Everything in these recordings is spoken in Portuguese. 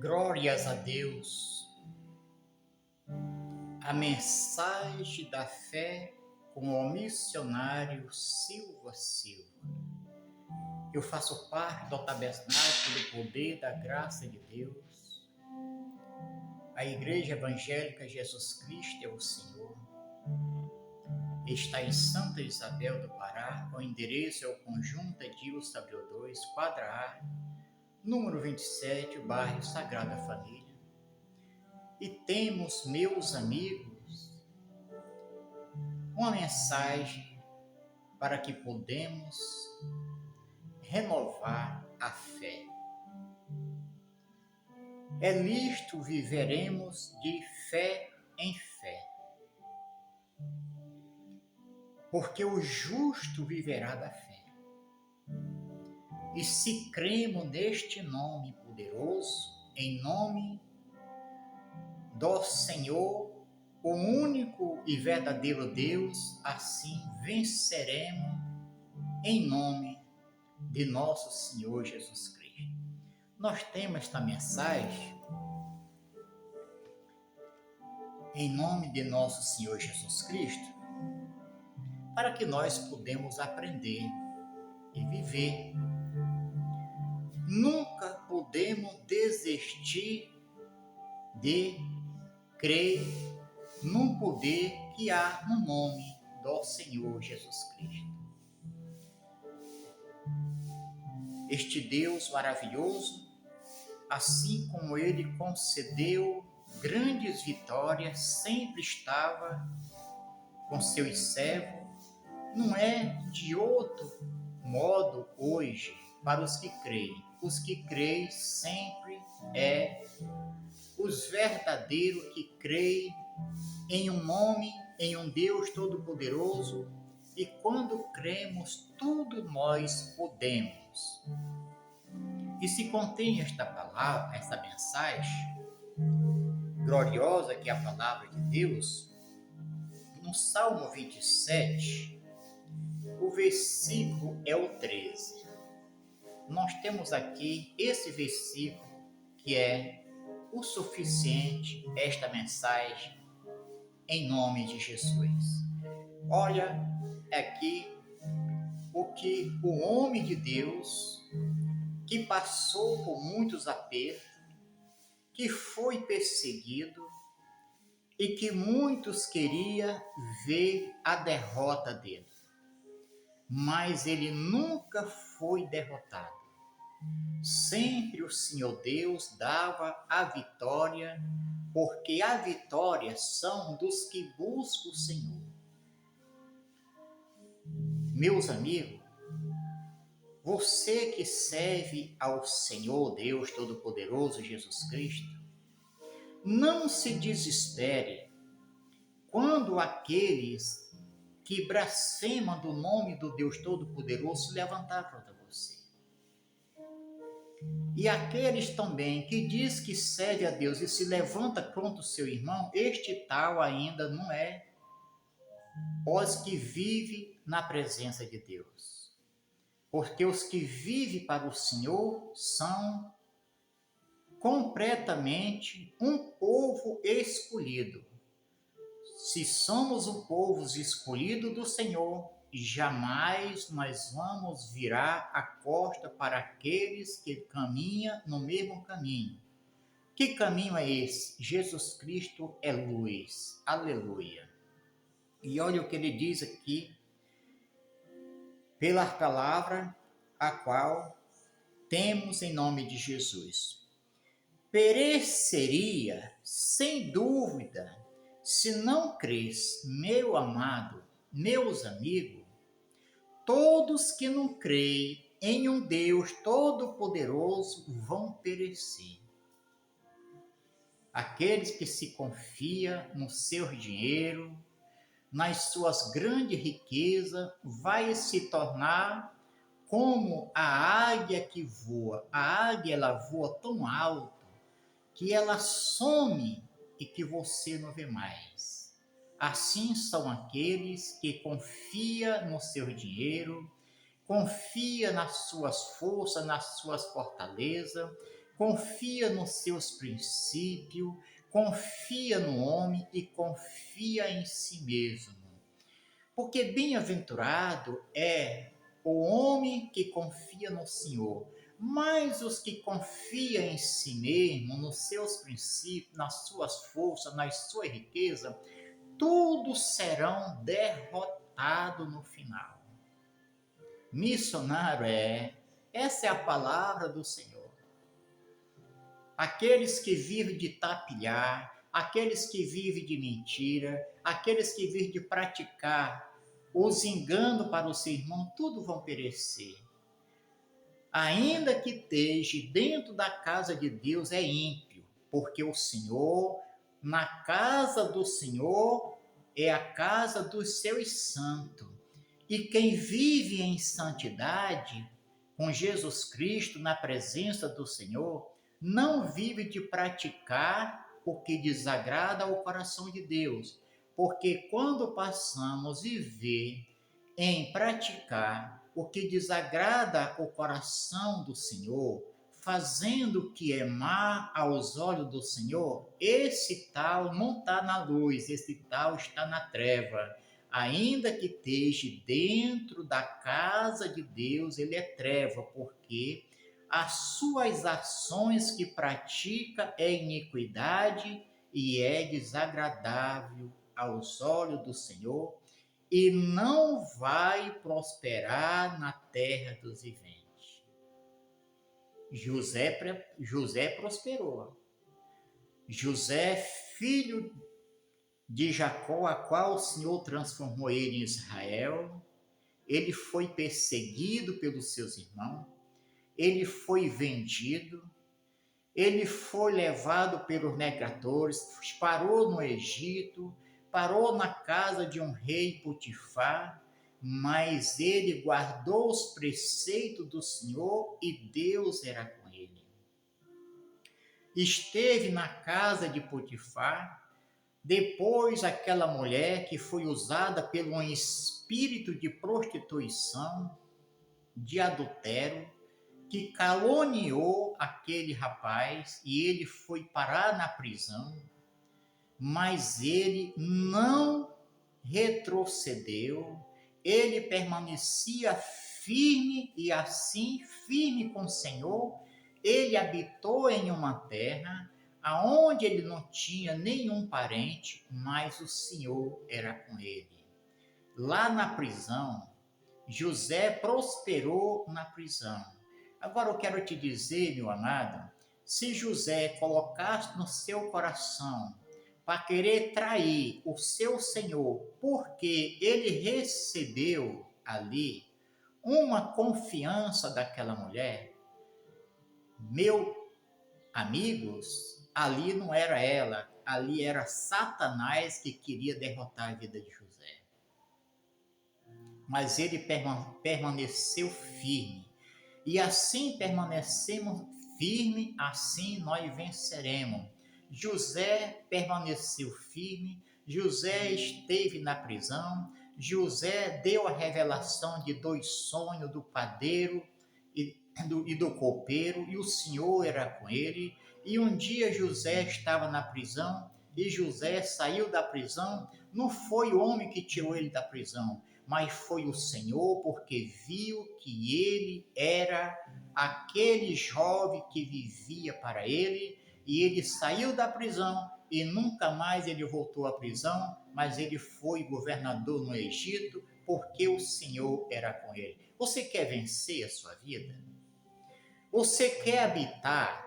Glórias a Deus. A mensagem da fé com o missionário Silva Silva. Eu faço parte do tabernáculo do poder da graça de Deus. A Igreja Evangélica Jesus Cristo é o Senhor. Está em Santa Isabel do Pará. O endereço é o Conjunto Edilson Abreu 2, quadra A, número 27, o bairro Sagrada Família. E temos, meus amigos, uma mensagem para que podemos renovar a fé. É nisto viveremos de fé em fé, porque o justo viverá da fé. E se cremos neste nome poderoso, em nome do Senhor, o único e verdadeiro Deus, assim venceremos em nome de nosso Senhor Jesus Cristo. Nós temos esta mensagem em nome de nosso Senhor Jesus Cristo para que nós podemos aprender e viver. Nunca podemos desistir de crer no poder que há no nome do Senhor Jesus Cristo. Este Deus maravilhoso, assim como Ele concedeu grandes vitórias, sempre estava com seus servos, não é de outro modo hoje para os que creem. Os que creem sempre é os verdadeiros que creem em um nome, em um Deus Todo-Poderoso, e quando cremos, tudo nós podemos. E se contém esta palavra, esta mensagem gloriosa que é a palavra de Deus, no Salmo 27, o versículo é o 13. Nós temos aqui esse versículo que é o suficiente, esta mensagem, em nome de Jesus. Olha aqui o que o homem de Deus, que passou por muitos apertos, que foi perseguido e que muitos queriam ver a derrota dele. Mas ele nunca foi derrotado. Sempre o Senhor Deus dava a vitória, porque a vitória são dos que buscam o Senhor. Meus amigos, você que serve ao Senhor Deus Todo-Poderoso Jesus Cristo, não se desespere quando aqueles que blasfemam do nome do Deus Todo-Poderoso se levantar contra você. E aqueles também que diz que serve a Deus e se levanta contra o seu irmão, este tal ainda não é os que vivem na presença de Deus. Porque os que vivem para o Senhor são completamente um povo escolhido. Se somos um povo escolhido do Senhor, jamais nós vamos virar a costa para aqueles que caminham no mesmo caminho. Que caminho é esse? Jesus Cristo é luz. Aleluia. E olha o que ele diz aqui, pela palavra a qual temos em nome de Jesus. Pereceria, sem dúvida, se não crês, meu amado, meus amigos, todos que não creem em um Deus Todo-Poderoso vão perecer. Aqueles que se confiam no seu dinheiro, nas suas grandes riquezas, vai se tornar como a águia que voa. A águia, ela voa tão alto que ela some e que você não vê mais. Assim são aqueles que confiam no seu dinheiro, confia nas suas forças, nas suas fortalezas, confia nos seus princípios, confia no homem e confia em si mesmo. Porque bem-aventurado é o homem que confia no Senhor, mas os que confiam em si mesmo, nos seus princípios, nas suas forças, nas suas riquezas, todos serão derrotados no final. Missionário essa é a palavra do Senhor. Aqueles que vivem de tapilhar, aqueles que vivem de mentira, aqueles que vivem de praticar os enganos para o seu irmão, tudo vão perecer. Ainda que esteja dentro da casa de Deus, é ímpio, porque o Senhor, na casa do Senhor, é a casa dos seus santos. E quem vive em santidade, com Jesus Cristo na presença do Senhor, não vive de praticar o que desagrada ao coração de Deus. Porque quando passamos a viver em praticar o que desagrada o coração do Senhor, fazendo o que é má aos olhos do Senhor, esse tal não está na luz, esse tal está na treva. Ainda que esteja dentro da casa de Deus, ele é treva, porque as suas ações que pratica é iniquidade e é desagradável aos olhos do Senhor, e não vai prosperar na terra dos viventes. José prosperou. José, filho de Jacó, a qual o Senhor transformou ele em Israel, ele foi perseguido pelos seus irmãos, ele foi vendido, ele foi levado pelos negradores, parou no Egito, parou na casa de um rei Potifar, mas ele guardou os preceitos do Senhor e Deus era com ele. Esteve na casa de Potifar, depois aquela mulher que foi usada pelo um espírito de prostituição, de adultério, que caluniou aquele rapaz e ele foi parar na prisão, mas ele não retrocedeu, ele permanecia firme e assim, firme com o Senhor, ele habitou em uma terra aonde ele não tinha nenhum parente, mas o Senhor era com ele. Lá na prisão, José prosperou na prisão. Agora eu quero te dizer, meu amado, se José colocasse no seu coração para querer trair o seu Senhor, porque ele recebeu ali uma confiança daquela mulher, meu amigos, ali não era ela, ali era Satanás que queria derrotar a vida de José. Mas ele permaneceu firme. E assim permanecemos firme, assim nós venceremos. José permaneceu firme, José esteve na prisão, José deu a revelação de 2 sonhos do padeiro e do copeiro, e o Senhor era com ele. E um dia José estava na prisão, e José saiu da prisão. Não foi o homem que tirou ele da prisão, mas foi o Senhor, porque viu que ele era aquele jovem que vivia para ele, e ele saiu da prisão e nunca mais ele voltou à prisão, mas ele foi governador no Egito, porque o Senhor era com ele. Você quer vencer a sua vida? Você quer habitar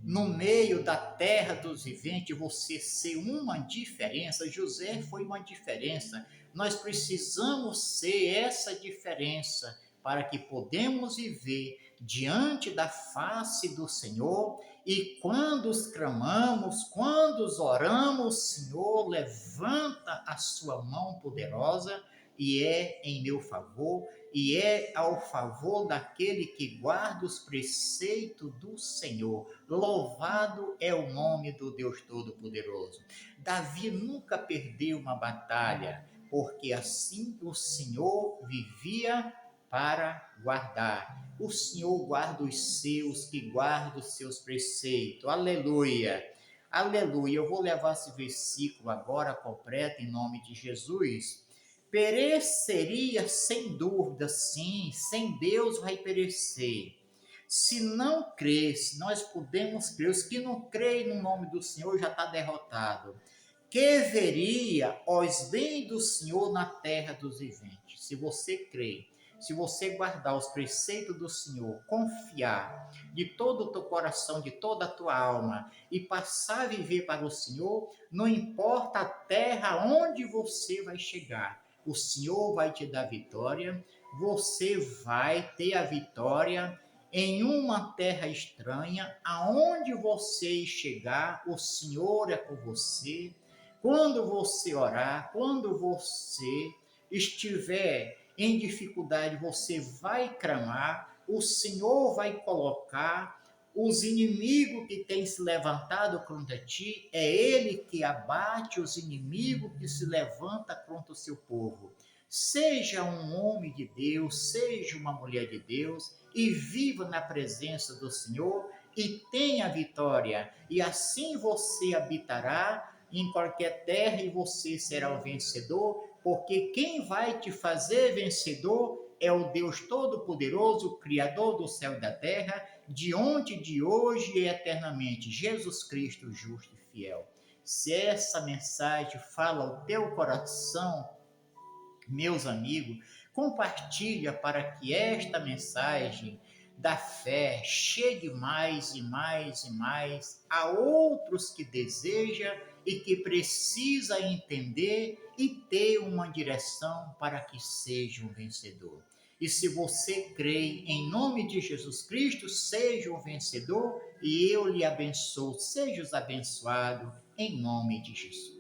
no meio da terra dos viventes, você ser uma diferença? José foi uma diferença. Nós precisamos ser essa diferença para que podemos viver diante da face do Senhor. E quando os clamamos, quando os oramos, o Senhor levanta a sua mão poderosa e é em meu favor, e é ao favor daquele que guarda os preceitos do Senhor. Louvado é o nome do Deus Todo-Poderoso. Davi nunca perdeu uma batalha, porque assim o Senhor vivia para guardar. O Senhor guarda os seus que guardam os seus preceitos. Aleluia. Aleluia. Eu vou levar esse versículo agora completo em nome de Jesus. Pereceria sem dúvida, sim, sem Deus vai perecer. Se não crer, se nós podemos crer, os que não creem no nome do Senhor já está derrotado. Que veria os bens do Senhor na terra dos viventes. Se você crê, se você guardar os preceitos do Senhor, confiar de todo o teu coração, de toda a tua alma e passar a viver para o Senhor, não importa a terra onde você vai chegar, o Senhor vai te dar vitória, você vai ter a vitória em uma terra estranha, aonde você chegar, o Senhor é com você. Quando você orar, quando você estiver em dificuldade, você vai clamar, o Senhor vai colocar os inimigos que têm se levantado contra ti, é Ele que abate os inimigos que se levantam contra o seu povo. Seja um homem de Deus, seja uma mulher de Deus, e viva na presença do Senhor e tenha vitória, e assim você habitará em qualquer terra e você será o vencedor, porque quem vai te fazer vencedor é o Deus Todo-Poderoso, Criador do céu e da terra, de ontem, de hoje e eternamente, Jesus Cristo, justo e fiel. Se essa mensagem fala ao teu coração, meus amigos, compartilha para que esta mensagem da fé chegue mais e mais e mais a outros que deseja e que precisa entender e ter uma direção para que seja um vencedor. E se você crê em nome de Jesus Cristo, seja um vencedor e eu lhe abençoo, seja abençoado em nome de Jesus.